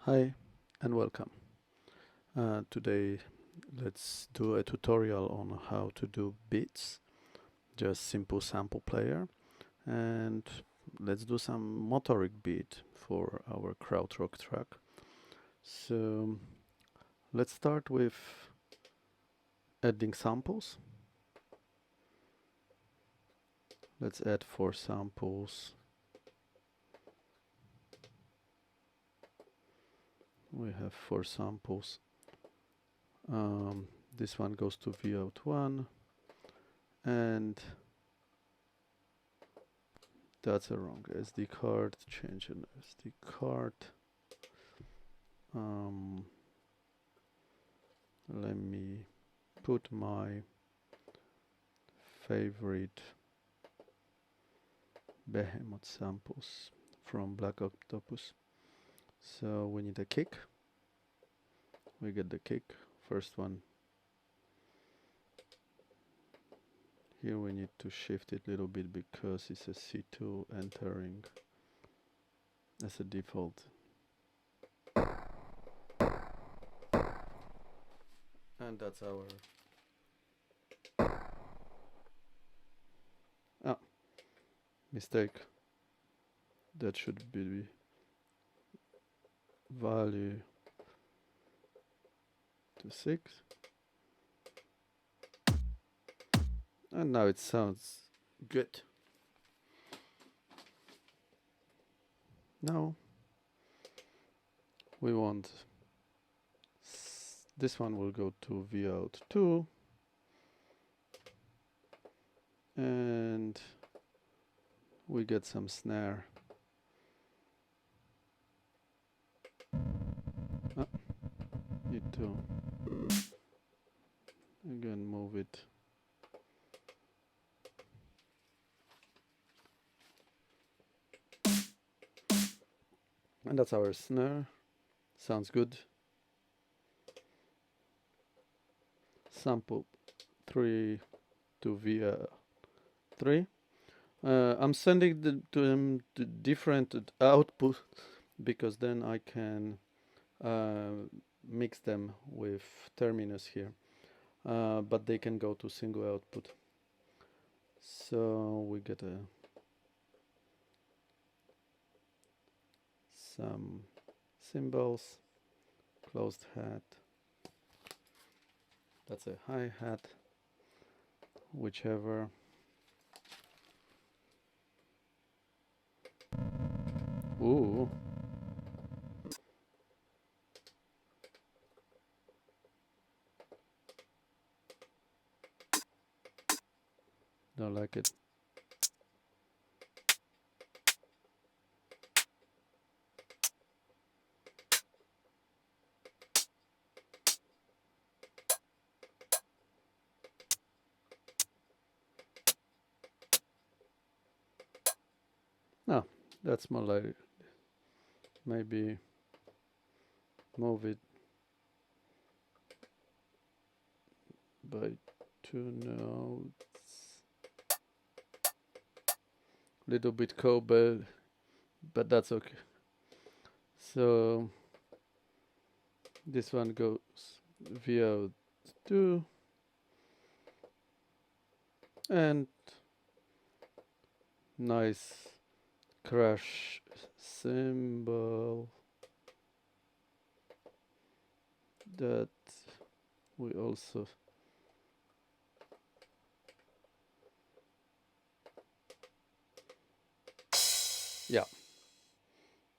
Hi and welcome. Today let's do a tutorial on how to do beats, just simple sample player, and let's do some motoric beat for our krautrock track. So let's start with adding samples. Let's add 4 samples. We have 4 samples. This one goes to Vout1 and that's a wrong SD card. Change an SD card. Let me put my favorite behemoth samples from Black Octopus. So we need a kick. We get the kick. First one. Here we need to shift it a little bit because it's a C2 entering as a default. And that's our mistake. That should be value to 6. And now it sounds good. Now we want this one will go to Vout2 and we get some snare. Need to again move it. And that's our snare. Sounds good. Sample 3 to Via3. I'm sending them to different output because then I can mix them with terminus here. But they can go to single output. So we get some cymbals, closed hat. That's a hi-hat, whichever. Ooh. Don't like it. No, that's more like maybe move it by 2 notes. Little bit cobalt, but that's okay. So this one goes via 2 and nice crash cymbal that we also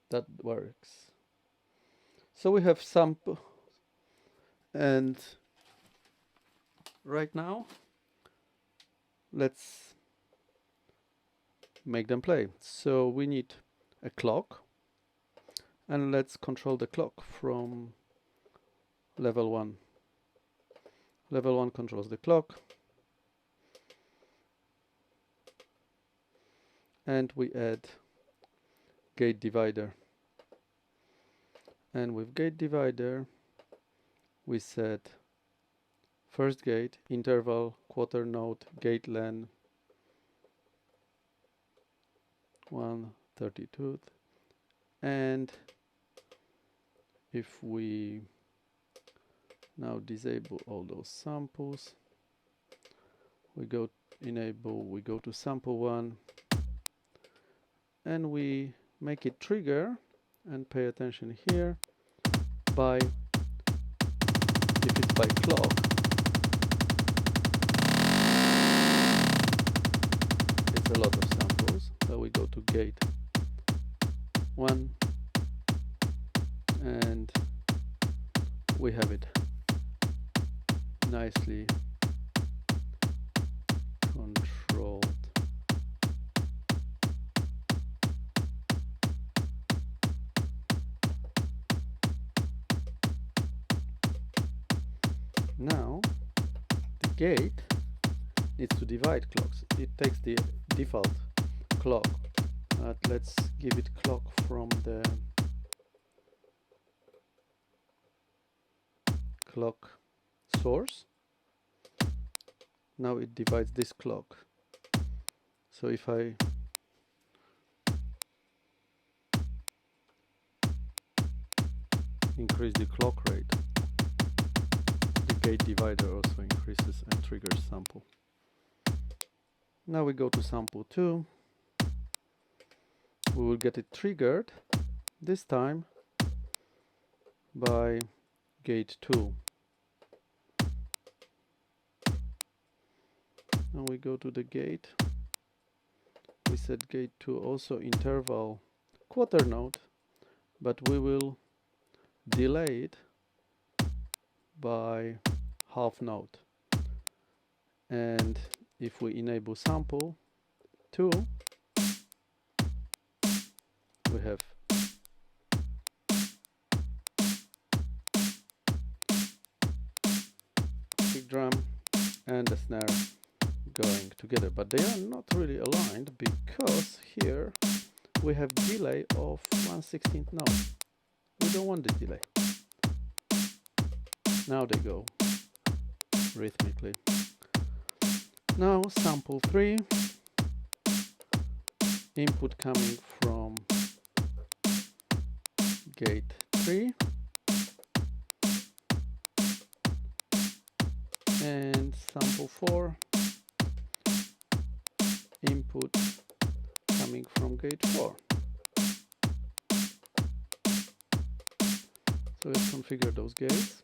that works. So we have sample and right now let's make them play. So we need a clock and let's control the clock from level 1. Level 1 controls the clock and we add gate divider. And with gate divider we set first gate, interval, quarter note, gate length 1/32 and if we now disable all those samples, we go enable, we go to sample 1, and we make it trigger, and pay attention here, by, if it's by clock, it's a lot of samples, so we go to gate 1, and we have it nicely controlled. Now the gate needs to divide clocks. It takes the default clock, but let's give it clock from the clock source. Now it divides this clock. So if I increase the clock rate, the gate divider also increases and triggers sample. Now we go to sample 2. We will get it triggered, this time by gate 2. Now we go to the gate. We set gate 2 also interval quarter note, but we will delay it by half note. And if we enable sample 2, we have Kickdrum and the snare going together, but they are not really aligned because here we have delay of 1/16 note. We don't want the delay. Now they go rhythmically. Now sample 3, input coming from gate 3, and sample 4, input coming from gate 4. So let's configure those gates.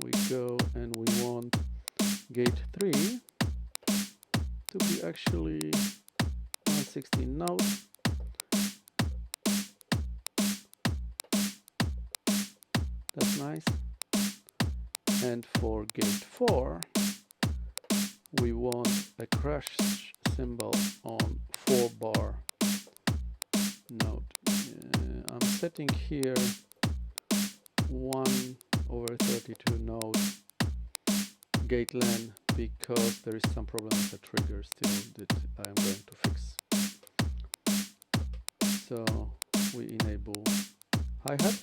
We go and we want gate 3 to be actually 1/16 note. That's nice. And for gate 4, we want a crash cymbal on 4-bar note. I'm setting here 1/32 note gate len because there is some problem with the trigger still that I am going to fix. So we enable hi-hat.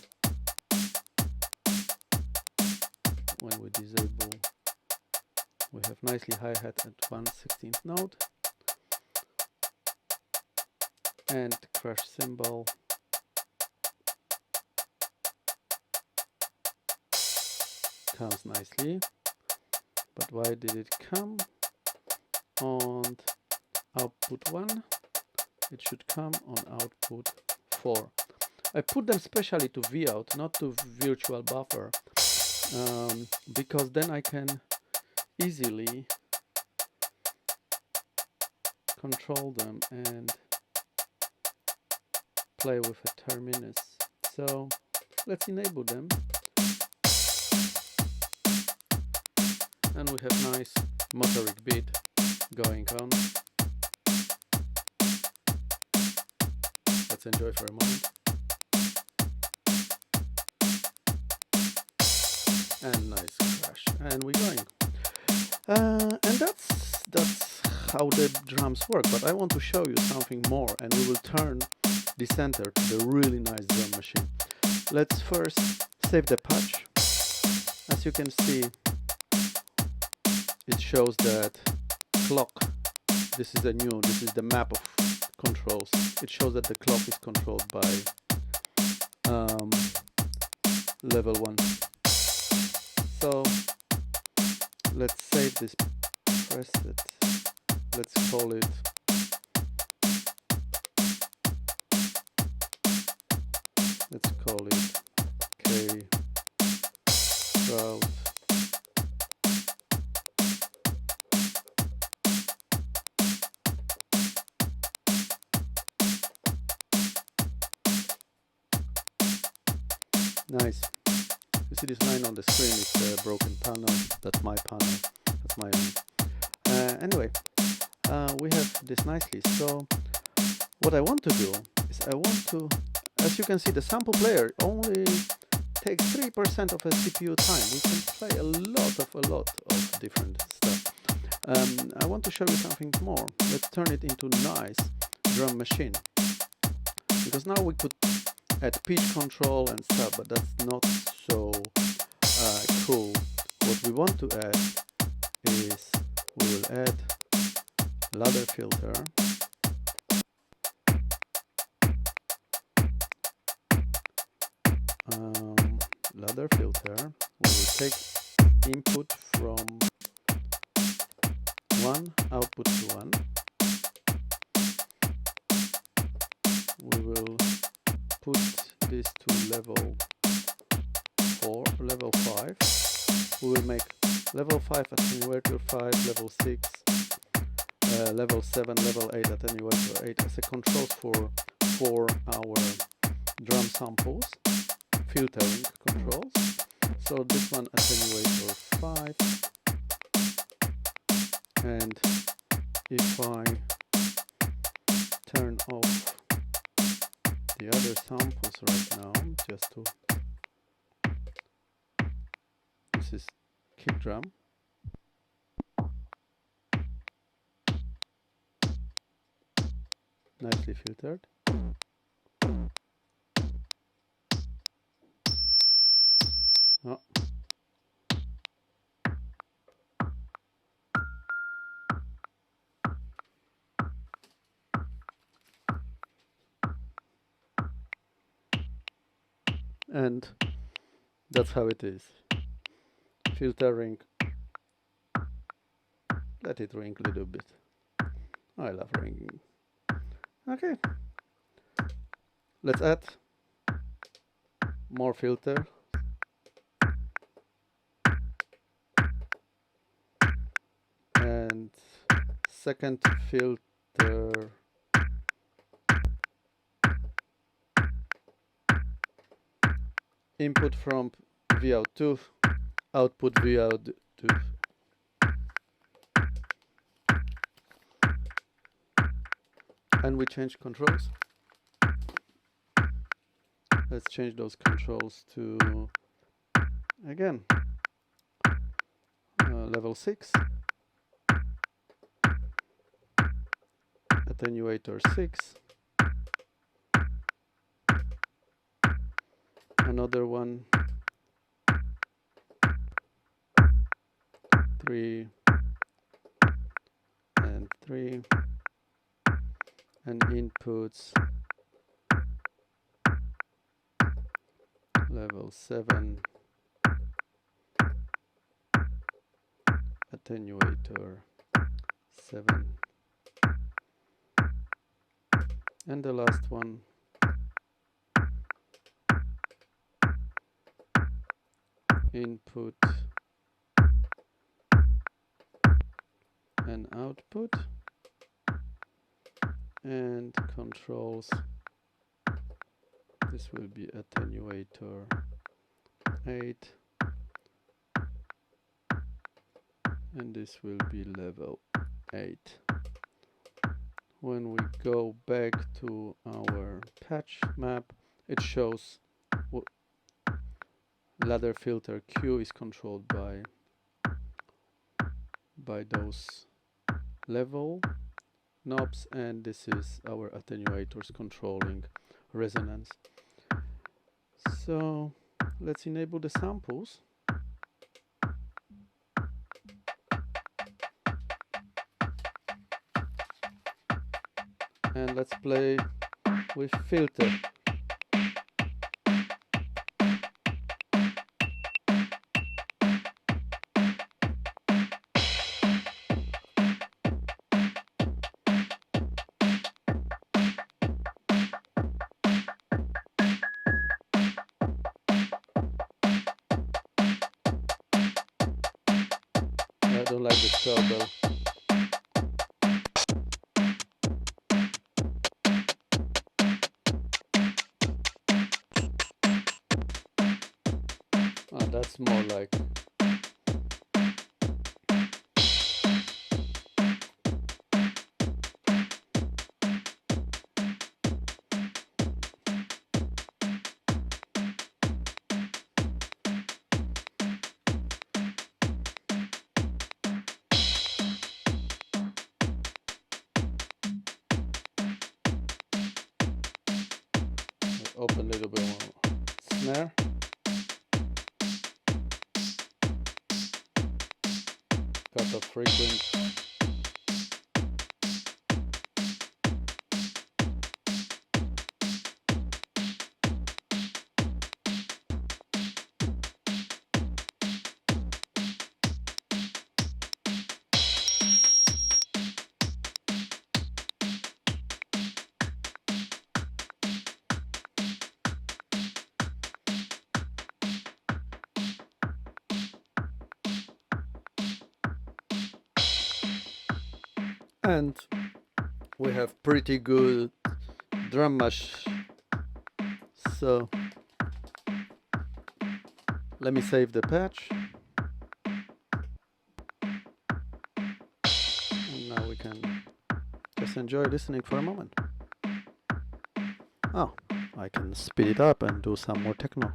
When we disable, we have nicely hi-hat at 1/16 note, and crash cymbal comes nicely. But why did it come on output 1? It should come on output 4. I put them specially to Vout, not to virtual buffer, because then I can easily control them and play with a terminus. So let's enable them. And we have nice motoric beat going on. Let's enjoy for a moment. And nice crash. And we're going. And that's how the drums work. But I want to show you something more, and we will turn the center to the really nice drum machine. Let's first save the patch. As you can see, it shows that clock, this is the map of controls. It shows that the clock is controlled by level 1. So let's save this preset. Let's call it K route. Nice. You see this line on the screen is the broken panel. That's my panel. That's my own. Anyway, we have this nicely. So what I want to do is as you can see, the sample player only takes 3% of a CPU time. We can play a lot of different stuff. I want to show you something more. Let's turn it into nice drum machine, because now we could add pitch control and stuff, but that's not so cool. What we want to add is we will add ladder filter. Ladder filter. We will take input from 1, output to 1. We will put this to level 5. We will make level 5 attenuator 5, level 6, level 7, level 8 attenuator 8 as a controls for our drum samples, filtering controls. So this one attenuator 5, and if I turn off the other samples right now, just to, this is Kickdrum. Nicely filtered. Oh. And that's how it is. Filtering. Let it ring a little bit. I love ringing. Okay. Let's add more filter. And second filter input from Vout2, output Vout2. And we change controls. Let's change those controls to, again, level 6, attenuator 6, another one, 3 and 3, and inputs level 7, attenuator 7, and the last one, input and output, and controls. This will be attenuator 8, and this will be level 8. When we go back to our patch map, it shows ladder filter Q is controlled by those level knobs, and this is our attenuators controlling resonance. So let's enable the samples. And let's play with filter. like the Cymbal. That's more like open a little bit more. Snare. Cut off frequency. And we have pretty good drum mash. So let me save the patch. And now we can just enjoy listening for a moment. Oh, I can speed it up and do some more techno.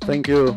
Thank you.